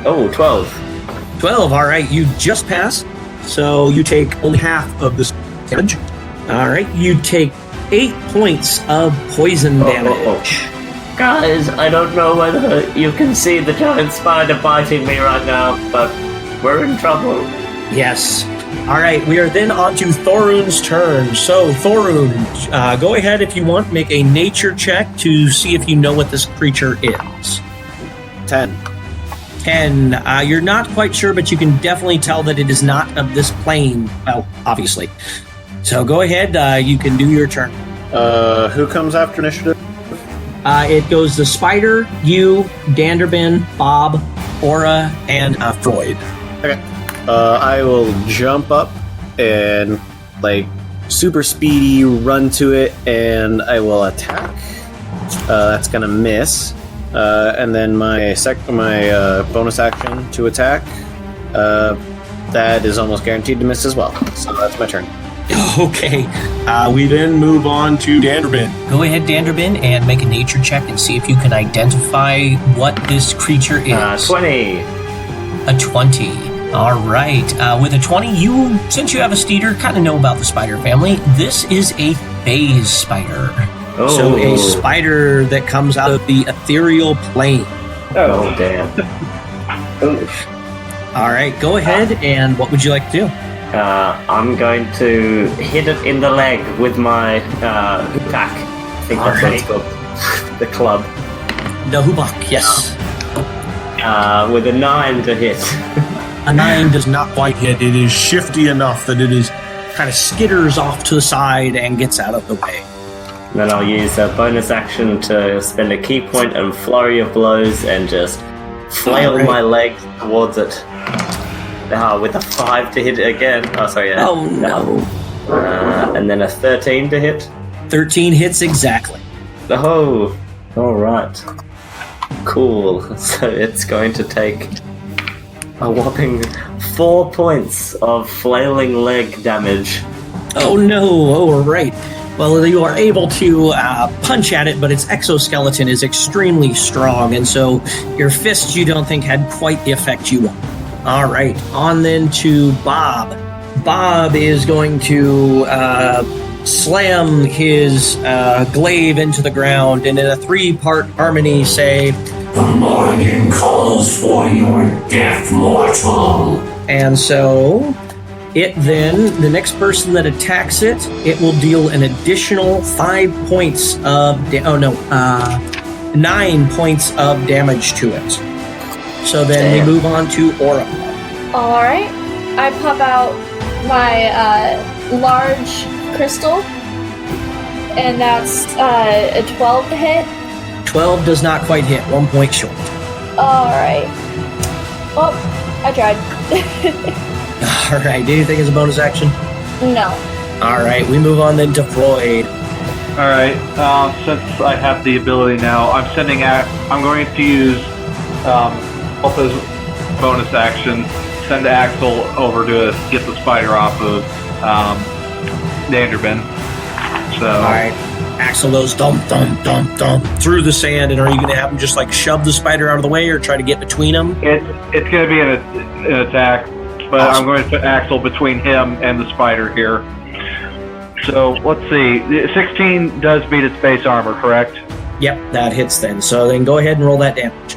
Oh, 12. 12, all right. You just passed, so you take only half of this damage. All right. You take 8 points of poison damage. Guys, I don't know whether you can see the giant spider biting me right now, but we're in trouble. Yes. All right, we are then on to Thorun's turn. So, Thorun, go ahead if you want. Make a nature check to see if you know what this creature is. 10. 10. You're not quite sure, but you can definitely tell that it is not of this plane. Well, obviously. So go ahead. You can do your turn. Who comes after initiative? It goes the Spider, you, Danderbin, Bob, Aura, and Freud. Okay. I will jump up and, super speedy run to it, and I will attack. That's gonna miss. And then my bonus action to attack, that is almost guaranteed to miss as well. So that's my turn. Okay. We then move on to Danderbin. Go ahead, Danderbin, and make a nature check and see if you can identify what this creature is. 20. A 20. All right. With a 20, since you have a steeder, kind of know about the spider family. This is a phase spider. Oh. So a spider that comes out of the ethereal plane. Oh, damn. All right. Go ahead, and what would you like to do? I'm going to hit it in the leg with my hoopak. I think that's what it's called. The club. The hubak, yes. With a 9 to hit. A 9 does not Quite hit. It is shifty enough that it is kind of skitters off to the side and gets out of the way. Then I'll use a bonus action to spend a key point and flurry of blows and just flail my legs towards it. With a 5 to hit it again. Oh, sorry. Yeah. Oh, no. And then a 13 to hit. 13 hits exactly. Oh, all right. Cool. So it's going to take a whopping 4 points of flailing leg damage. Oh, no. Oh, right. Well, you are able to punch at it, but its exoskeleton is extremely strong, and so your fists you don't think had quite the effect you want. All right, on then to Bob. Bob is going to slam his glaive into the ground and in a 3-part harmony say, "The morning calls for your death, mortal." And so it then, the next person that attacks it, it will deal an additional 5 points of 9 points of damage to it. So then we move on to Aura. Alright. I pop out my large crystal, and that's a 12 to hit. 12 does not quite hit, 1 point short. Alright. Well, I tried. Alright, anything as a bonus action? No. Alright, we move on then to Freud. Alright, since I have the ability now, I'm going to use Alpha's bonus action, send Axel over to get the spider off of Danderbin. So, alright, Axel goes dump, dump, dump, dump through the sand, and are you going to have him just shove the spider out of the way or try to get between them? It's going to be an attack, but awesome. I'm going to put Axel between him and the spider here. So, let's see. 16 does beat its base armor, correct? Yep, that hits then. So then go ahead and roll that damage.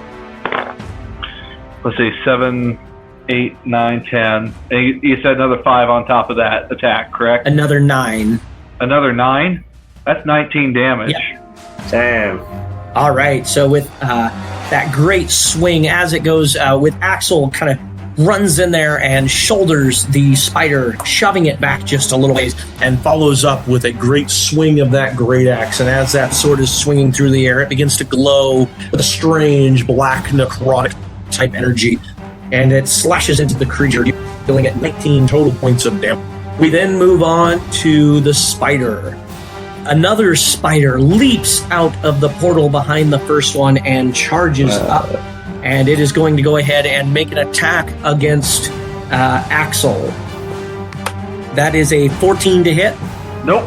Let's see, 7, 8, 9, 10. And you said another 5 on top of that attack, correct? Another 9. Another 9? That's 19 damage. Yeah. Damn. All right, so with that great swing as it goes, with Axel kind of runs in there and shoulders the spider, shoving it back just a little ways, and follows up with a great swing of that great axe. And as that sword is swinging through the air, it begins to glow with a strange black necrotic type energy, and it slashes into the creature, dealing at 19 total points of damage. We then move on to the spider. Another spider leaps out of the portal behind the first one and charges up. And it is going to go ahead and make an attack against Axel. That is a 14 to hit. Nope.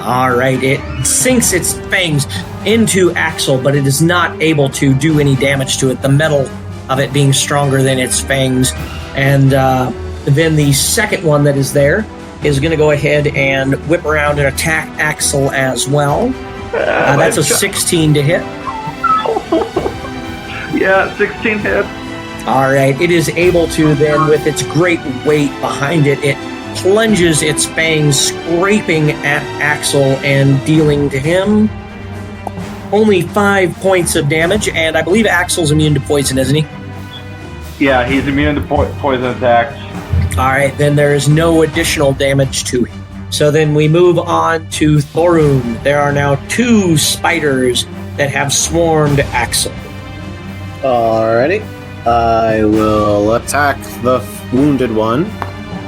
All right, it sinks its fangs into Axel, but it is not able to do any damage to it, the metal of it being stronger than its fangs. And then the second one that is there is going to go ahead and whip around and attack Axel as well. That's a 16 to hit. Yeah, 16 hits. All right, it is able to then, with its great weight behind it, it plunges its fangs, scraping at Axel and dealing to him only 5 points of damage. And I believe Axel's immune to poison, isn't he? Yeah, he's immune to poison attacks. All right, then there is no additional damage to him. So then we move on to Thorun. There are now 2 spiders that have swarmed Axel. Alrighty. I will attack the wounded one.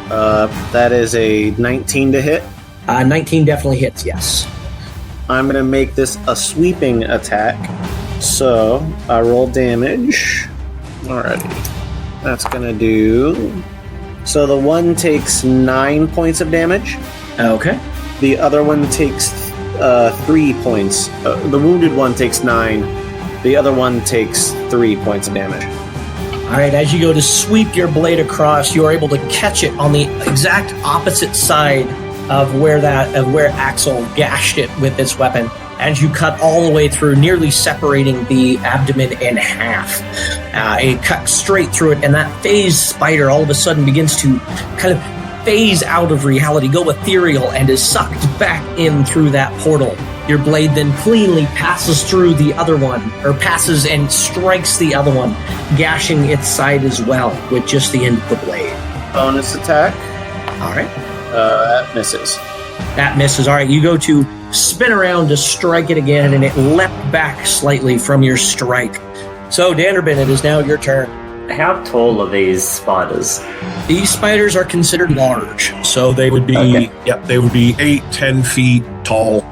That is a 19 to hit. 19 definitely hits, yes. I'm going to make this a sweeping attack. So, I roll damage. Alrighty. That's going to do... So the one takes 9 points of damage. Okay. The other one takes 3 points. The wounded one takes 9. The other one takes 3 points of damage. All right, as you go to sweep your blade across, you are able to catch it on the exact opposite side of where Axel gashed it with this weapon. As you cut all the way through, nearly separating the abdomen in half. It cut straight through it, and that phased spider all of a sudden begins to kind of phase out of reality, go ethereal, and is sucked back in through that portal. Your blade then cleanly passes through the other one, or passes and strikes the other one, gashing its side as well with just the end of the blade. Bonus attack. All right. That misses. That misses. All right, you go to spin around to strike it again, and it leapt back slightly from your strike. So, Danderbin, it is now your turn. How tall are these spiders? These spiders are considered large, so they would be... Okay. Yep, they would be 8-10 feet tall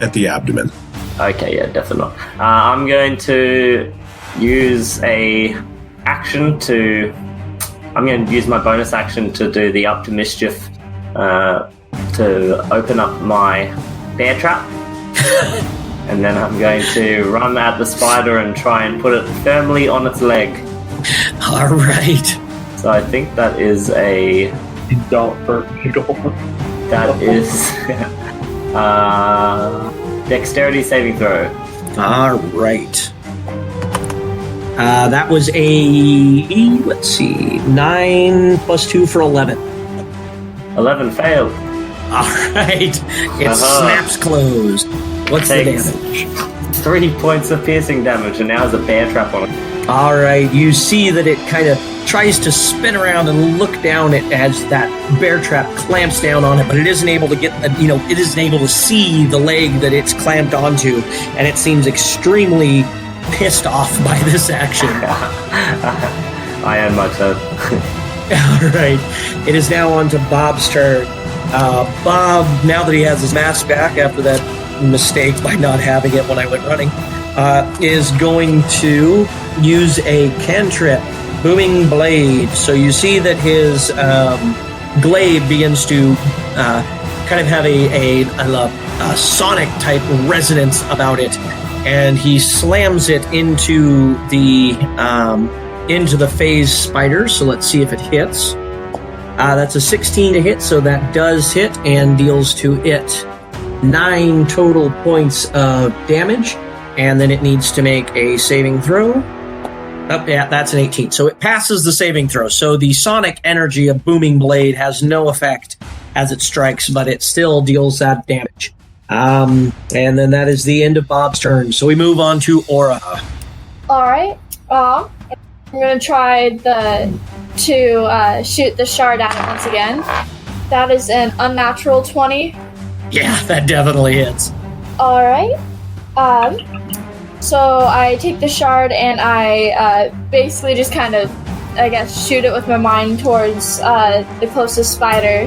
at the abdomen. Okay, yeah, definitely. I'm going to use a action to... I'm going to use my bonus action to do the up to mischief to open up my bear trap. And then I'm going to run at the spider and try and put it firmly on its leg. All right. So I think that is a... Don't hurt people. That is... dexterity saving throw. All right. That was a... Let's see. 9 plus 2 for 11. 11 failed. All right. It snaps closed. What's the damage? 3 points of piercing damage, and now has a bear trap on it. All right. You see that it kind of tries to spin around and look down it as that bear trap clamps down on it, but it isn't able to get, it isn't able to see the leg that it's clamped onto, and it seems extremely pissed off by this action. I am my turn. All right. It is now on to Bob's turn. Bob, now that he has his mask back after that mistake by not having it when I went running, is going to use a cantrip, Booming Blade. So you see that his glaive begins to kind of have a sonic type resonance about it, and he slams it into the phase spider. So let's see if it hits. That's a 16 to hit, so that does hit and deals to it 9 total points of damage, and then it needs to make a saving throw. Oh, yeah, that's an 18. So it passes the saving throw. So the sonic energy of Booming Blade has no effect as it strikes, but it still deals that damage. And then that is the end of Bob's turn. So we move on to Aura. Alright. I'm going to try to shoot the shard at it once again. That is an unnatural 20. Yeah, that definitely hits. Alright. So I take the shard and I basically just kind of, I guess, shoot it with my mind towards the closest spider.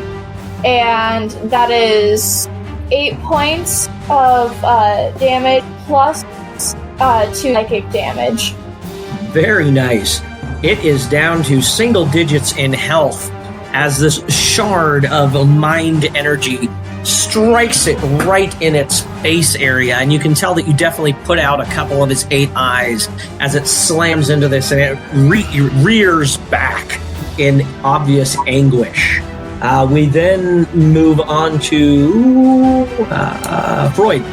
And that is 8 points of damage plus 2 psychic damage. Very nice. It is down to single digits in health as this shard of mind energy strikes it right in its face area, and you can tell that you definitely put out a couple of its 8 eyes as it slams into this, and it rears back in obvious anguish. We then move on to Freud.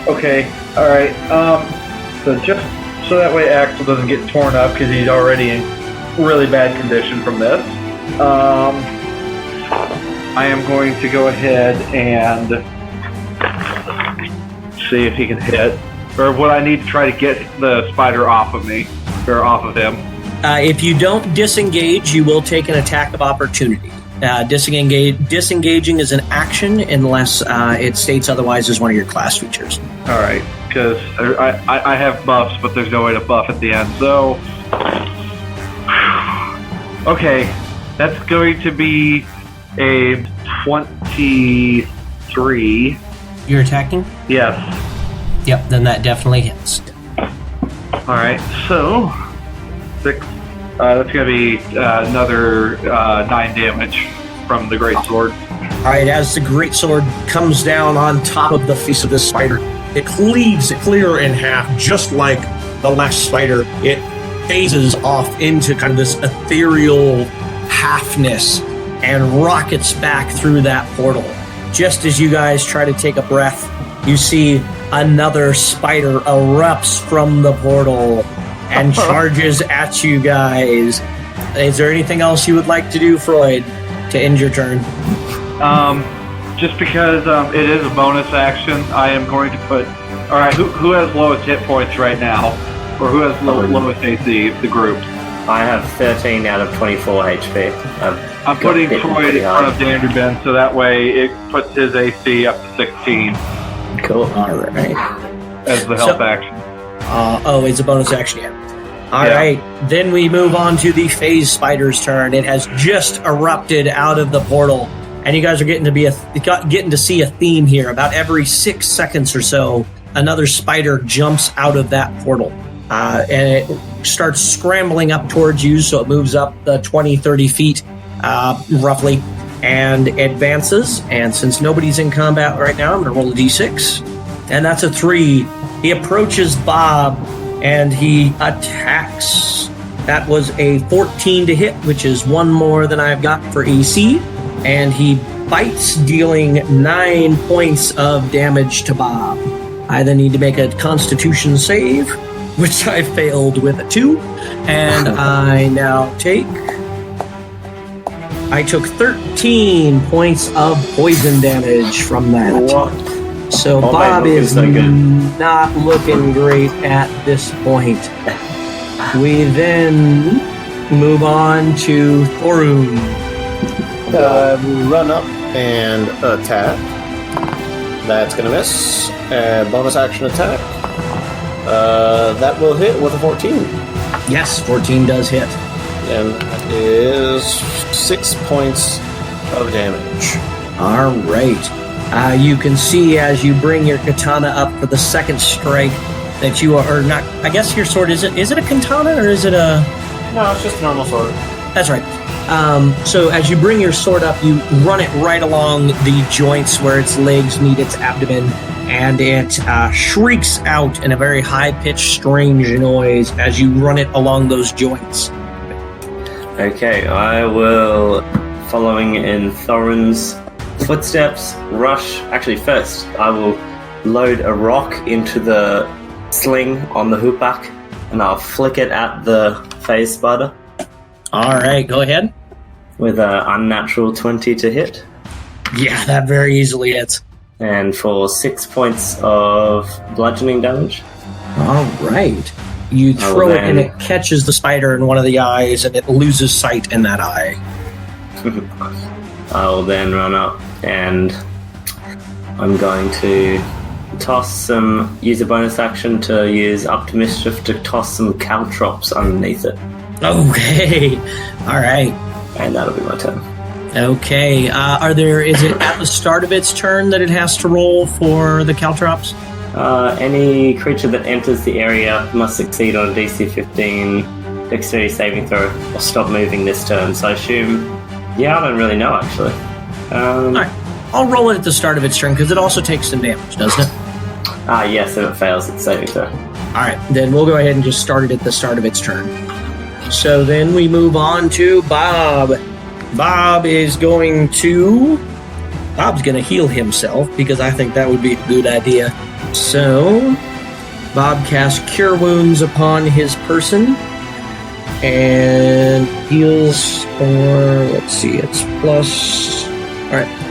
Okay, alright. so that way Axel doesn't get torn up because he's already in really bad condition from this. I am going to go ahead and see if he can hit, or what I need to try to get the spider off of me, or off of him. If you don't disengage, you will take an attack of opportunity. Disengaging is an action unless it states otherwise as one of your class features. All right, because I have buffs, but there's no way to buff at the end. So, okay, that's going to be a 23. You're attacking? Yes. Yep, then that definitely hits. All right, so 6. That's going to be another 9 damage from the great sword. All right, as the great sword comes down on top of the face of this spider, it cleaves it clear in half, just like the last spider. It phases off into kind of this ethereal halfness and rockets back through that portal. Just as you guys try to take a breath, you see another spider erupts from the portal and charges at you guys. Is there anything else you would like to do, Freud, to end your turn? Just because it is a bonus action, I am going to put... Alright, who has lowest hit points right now? Or who has lowest AC, the group? I have 13 out of 24 HP. I'm putting Freud in front of Danderbin, so that way it puts his AC up to 16. Cool. Alright. As the help action. It's a bonus action, yeah. Alright, then we move on to the phase spider's turn. It has just erupted out of the portal, and you guys are getting to see a theme here. About every 6 seconds or so, another spider jumps out of that portal, and it starts scrambling up towards you, so it moves up 20, 30 feet, roughly, and advances. And since nobody's in combat right now, I'm going to roll a d6, and that's a 3. He approaches Bob, and he attacks. That was a 14 to hit, which is 1 more than I've got for AC. And he bites, dealing 9 points of damage to Bob. I then need to make a Constitution save, which I failed with a 2. And I took 13 points of poison damage from that. What? So Bob is not looking great at this point. We then move on to Thorun. Run up and attack. That's going to miss. Bonus action attack. That will hit with a 14. Yes, 14 does hit. And that is 6 points of damage. All right. You can see as you bring your katana up for the second strike that you are not. I guess your sword is it a katana or is it a? No, it's just a normal sword. That's right. So as you bring your sword up, you run it right along the joints where its legs meet its abdomen, and it shrieks out in a very high-pitched, strange noise as you run it along those joints. Okay, I will, following in Thorun's footsteps, rush. Actually, first, I will load a rock into the sling on the hoopback, and I'll flick it at the phase spider. All right, go ahead. With an unnatural 20 to hit. Yeah, that very easily hits. And for 6 points of bludgeoning damage. All right. You throw it and it catches the spider in one of the eyes, and it loses sight in that eye. I will then run up and I'm going to use a bonus action to use Up to Mischief to toss some caltrops underneath it. Okay. All right. And that'll be my turn. Okay. Is it at the start of its turn that it has to roll for the caltrops? Any creature that enters the area must succeed on a DC 15 dexterity saving throw or stop moving this turn. So I assume... Yeah, I don't really know, actually. Alright. I'll roll it at the start of its turn, because it also takes some damage, doesn't it? Yes, if it fails its saving throw. Alright, then we'll go ahead and just start it at the start of its turn. So then we move on to Bob. Bob's going to heal himself, because I think that would be a good idea. So, Bob casts Cure Wounds upon his person and heals for, let's see, it's plus... Alright,